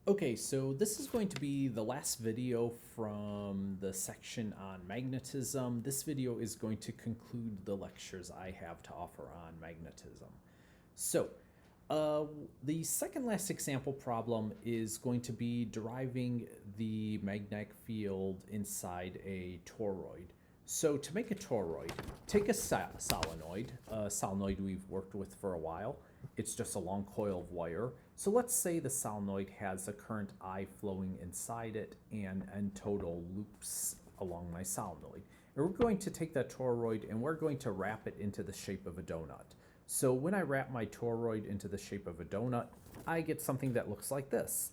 Okay, so this is going to be the last video from the section on magnetism. This video is going to conclude the lectures I have to offer on magnetism. So, the second last example problem is going to be deriving the magnetic field inside a toroid. So to make a toroid, take a solenoid we've worked with for a while. It's just a long coil of wire. So let's say the solenoid has a current I flowing inside it and N total loops along my solenoid. And we're going to take that toroid and we're going to wrap it into the shape of a donut. So when I wrap my toroid into the shape of a donut, I get something that looks like this.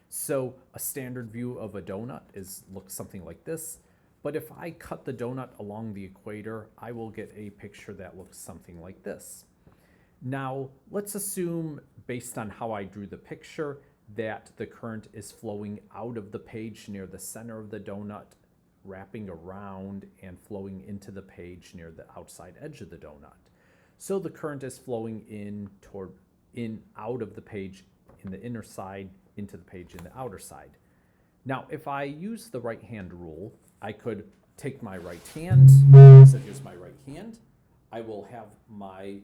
So a standard view of a donut looks something like this. But if I cut the donut along the equator, I will get a picture that looks something like this. Now, let's assume, based on how I drew the picture, that the current is flowing out of the page near the center of the donut, wrapping around and flowing into the page near the outside edge of the donut. So the current is flowing out of the page in the inner side, into the page in the outer side. Now, if I use the right hand rule, I could take my right hand, so here's my right hand. I will have my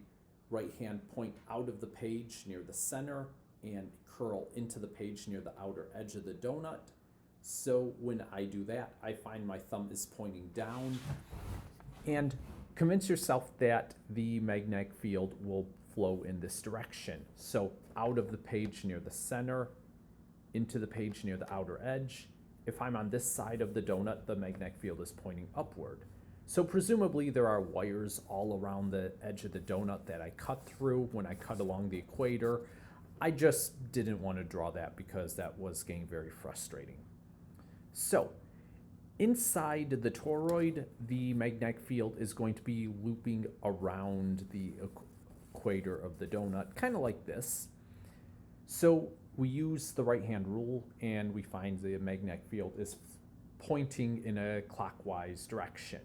right hand point out of the page near the center and curl into the page near the outer edge of the donut. So when I do that, I find my thumb is pointing down. And convince yourself that the magnetic field will flow in this direction. So out of the page near the center, into the page near the outer edge. If I'm on this side of the donut, the magnetic field is pointing upward. So presumably there are wires all around the edge of the donut that I cut through when I cut along the equator. I just didn't want to draw that because that was getting very frustrating. So inside the toroid, the magnetic field is going to be looping around the equator of the donut, kind of like this. So we use the right-hand rule and we find the magnetic field is pointing in a clockwise direction.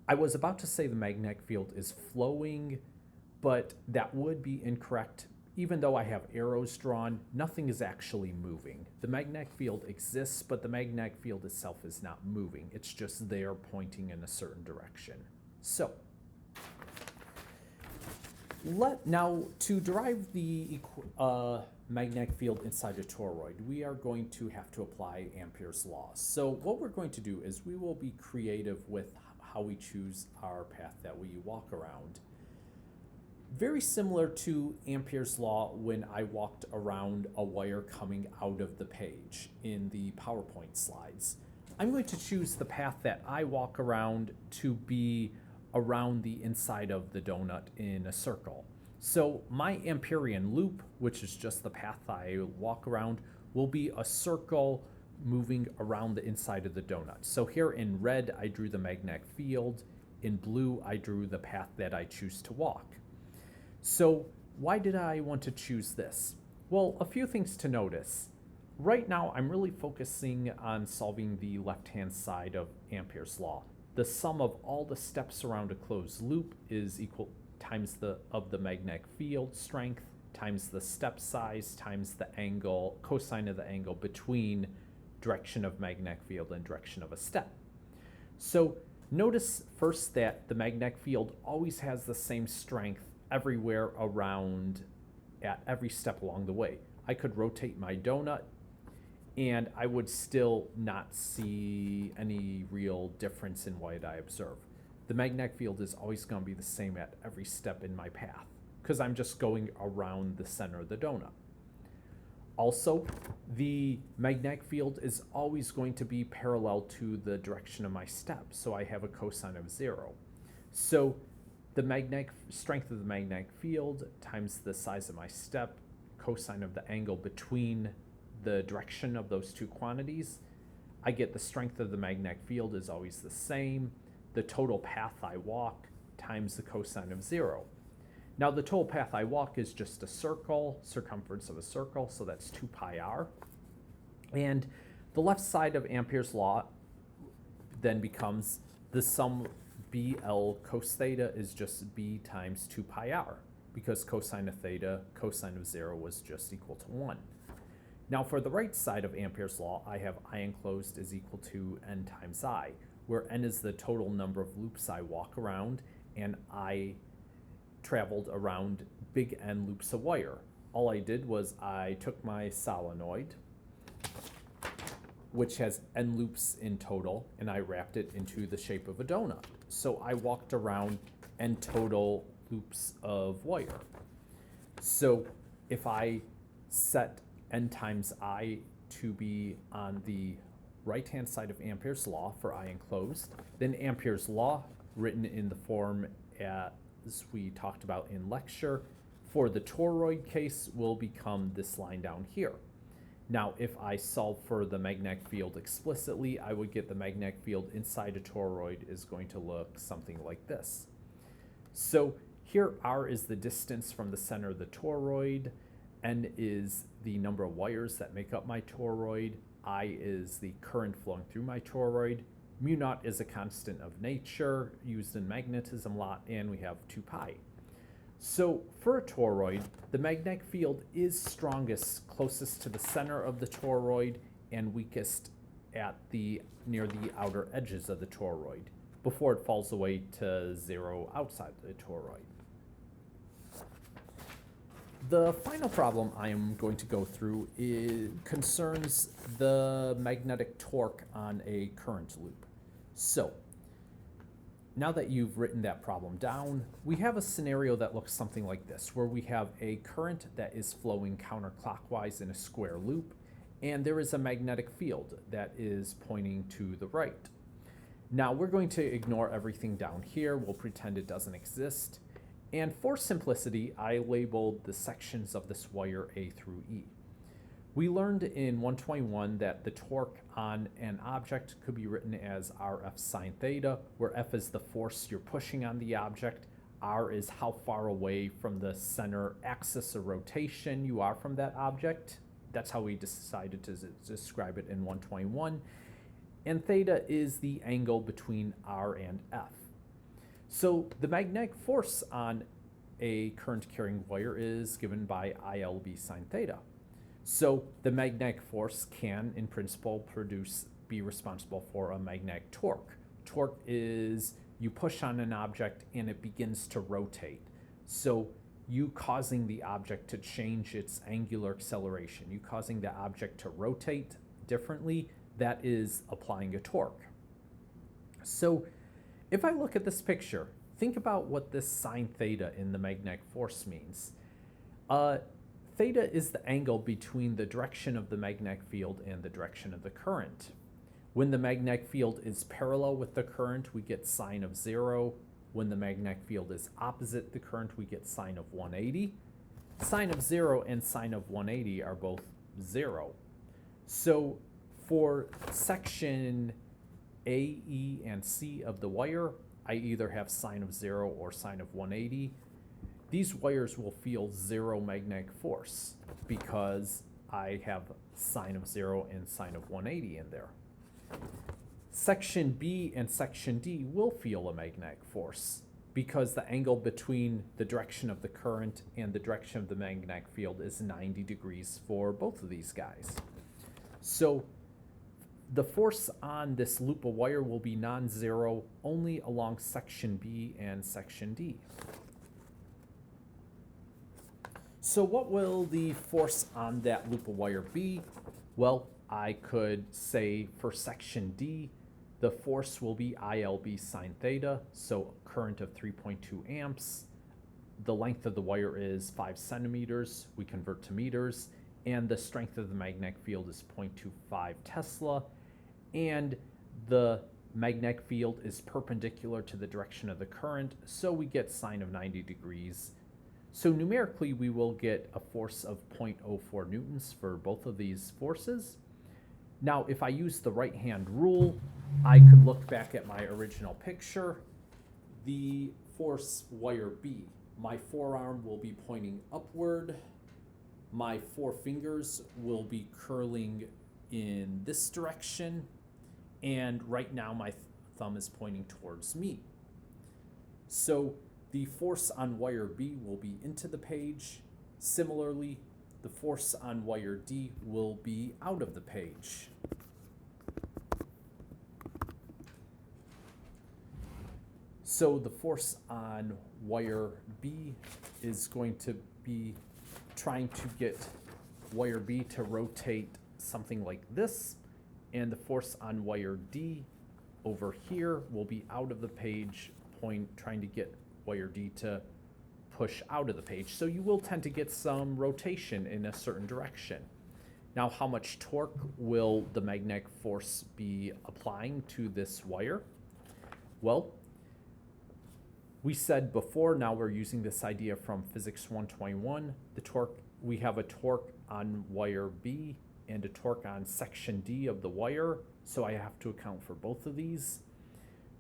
I was about to say the magnetic field is flowing, but that would be incorrect. Even though I have arrows drawn, nothing is actually moving. The magnetic field exists, but the magnetic field itself is not moving. It's just there pointing in a certain direction. So, now to derive the magnetic field inside a toroid, we are going to have to apply Ampere's law. So what we're going to do is we will be creative with how we choose our path that we walk around. Very similar to Ampere's law when I walked around a wire coming out of the page in the PowerPoint slides. I'm going to choose the path that I walk around to be around the inside of the donut in a circle. So my Amperian loop, which is just the path I walk around, will be a circle moving around the inside of the donut. So here in red, I drew the magnetic field. In blue, I drew the path that I choose to walk. So why did I want to choose this? Well, a few things to notice. Right now, I'm really focusing on solving the left-hand side of Ampere's law. The sum of all the steps around a closed loop is equal times the magnetic field strength times the step size times the angle, cosine of the angle between direction of magnetic field and direction of a step. So notice first that the magnetic field always has the same strength everywhere around at every step along the way. I could rotate my donut and I would still not see any real difference in what I observe. The magnetic field is always going to be the same at every step in my path because I'm just going around the center of the donut. Also, the magnetic field is always going to be parallel to the direction of my step, so I have a cosine of 0. So the magnetic strength of the magnetic field times the size of my step, cosine of the angle between the direction of those two quantities, I get the strength of the magnetic field is always the same. The total path I walk times the cosine of 0. Now the total path I walk is just a circle, circumference of a circle, so that's 2 pi r. And the left side of Ampere's law then becomes the sum BL cos theta is just B times 2 pi r, because cosine of theta, cosine of 0 was just equal to 1. Now for the right side of Ampere's law, I have I enclosed is equal to n times I, where n is the total number of loops I walk around, and I traveled around big N loops of wire. All I did was I took my solenoid, which has n loops in total, and I wrapped it into the shape of a donut. So I walked around n total loops of wire. So if I set n times I to be on the right-hand side of Ampere's law for I enclosed, then Ampere's law, written in the form as we talked about in lecture, for the toroid case will become this line down here. Now, if I solve for the magnetic field explicitly, I would get the magnetic field inside a toroid is going to look something like this. So here R is the distance from the center of the toroid, N is the number of wires that make up my toroid, I is the current flowing through my toroid, mu naught is a constant of nature used in magnetism a lot, and we have 2 pi. So for a toroid, the magnetic field is strongest closest to the center of the toroid and weakest at near the outer edges of the toroid before it falls away to 0 outside the toroid. The final problem I am going to go through concerns the magnetic torque on a current loop. So now that you've written that problem down, we have a scenario that looks something like this, where we have a current that is flowing counterclockwise in a square loop, and there is a magnetic field that is pointing to the right. Now we're going to ignore everything down here. We'll pretend it doesn't exist. And for simplicity, I labeled the sections of this wire A through E. We learned in 121 that the torque on an object could be written as Rf sine theta, where F is the force you're pushing on the object, R is how far away from the center axis of rotation you are from that object. That's how we decided to describe it in 121. And theta is the angle between R and F. So the magnetic force on a current carrying wire is given by ILB sine theta. So the magnetic force can, in principle, be responsible for a magnetic torque. Torque is you push on an object and it begins to rotate. So you causing the object to change its angular acceleration, you causing the object to rotate differently, that is applying a torque. So if I look at this picture, think about what this sine theta in the magnetic force means. Theta is the angle between the direction of the magnetic field and the direction of the current. When the magnetic field is parallel with the current, we get sine of 0. When the magnetic field is opposite the current, we get sine of 180. Sine of 0 and sine of 180 are both 0. So for section A, E, and C of the wire, I either have sine of 0 or sine of 180. These wires will feel 0 magnetic force because I have sine of 0 and sine of 180 in there. Section B and section D will feel a magnetic force because the angle between the direction of the current and the direction of the magnetic field is 90 degrees for both of these guys. So the force on this loop of wire will be non-zero only along section B and section D. So what will the force on that loop of wire be? Well, I could say for section D, the force will be ILB sine theta, so current of 3.2 amps. The length of the wire is 5 centimeters. We convert to meters. And the strength of the magnetic field is 0.25 Tesla. And the magnetic field is perpendicular to the direction of the current, so we get sine of 90 degrees. So numerically, we will get a force of 0.04 newtons for both of these forces. Now, if I use the right-hand rule, I could look back at my original picture. The force wire B, my forearm will be pointing upward. My 4 fingers will be curling in this direction. And right now, my thumb is pointing towards me. So the force on wire B will be into the page. Similarly, the force on wire D will be out of the page. So the force on wire B is going to be trying to get wire B to rotate something like this, and the force on wire D over here will be out of the page, trying to get wire D to push out of the page. So you will tend to get some rotation in a certain direction. Now, how much torque will the magnetic force be applying to this wire? Well, we said before, now we're using this idea from Physics 121, the torque, we have a torque on wire B and a torque on section D of the wire, so I have to account for both of these.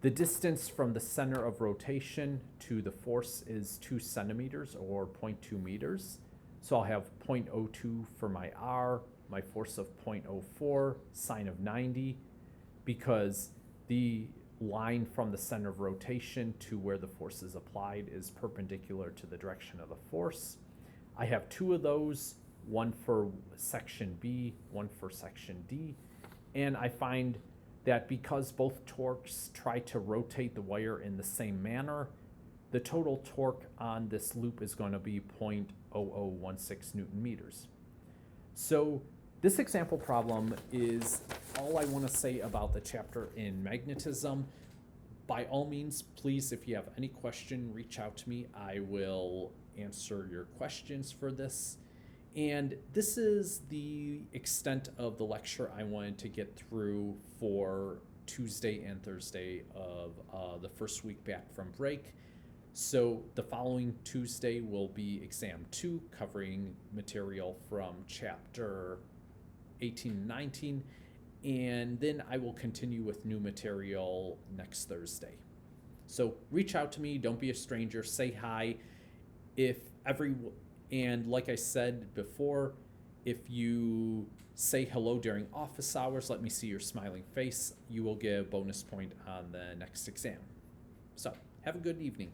The distance from the center of rotation to the force is 2 centimeters or 0.2 meters. So I'll have 0.02 for my R, my force of 0.04, sine of 90, because the line from the center of rotation to where the force is applied is perpendicular to the direction of the force. I have 2 of those, one for section B, one for section D, and I find that because both torques try to rotate the wire in the same manner, the total torque on this loop is going to be 0.0016 Newton meters. So this example problem is all I want to say about the chapter in magnetism. By all means, please, if you have any question, reach out to me. I will answer your questions for this. And this is the extent of the lecture I wanted to get through for Tuesday and Thursday of the first week back from break. So the following Tuesday will be exam 2, covering material from chapter 18 and 19, and then I will continue with new material next Thursday. So reach out to me, don't be a stranger, say hi. And like I said before, if you say hello during office hours, let me see your smiling face, you will get a bonus point on the next exam. So have a good evening.